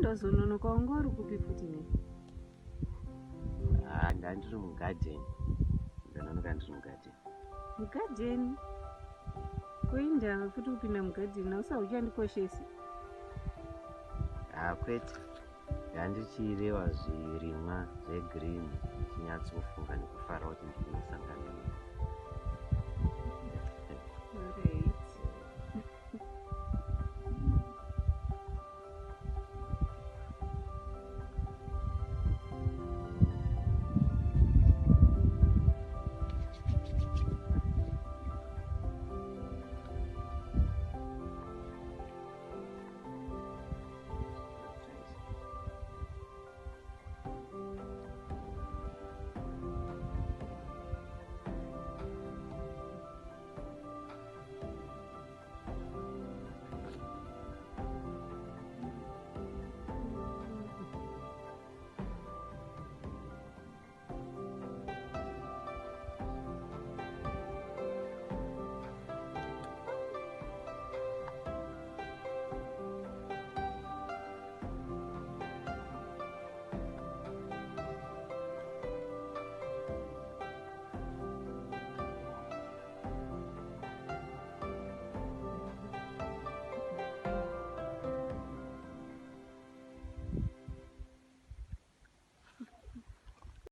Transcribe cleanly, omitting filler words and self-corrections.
Ndozononoka wanga uri kupi futi ne? Ndandiri mugarden. Ndanonoka ndiri mugarden. Mugarden? Koinda futi kupinda mugarden usauchandikoshesi? Kwete. Ndandichireva zvirimwa zvegirini, ndichinyatsofunga nekufara kuti ndiri kunosangana naye.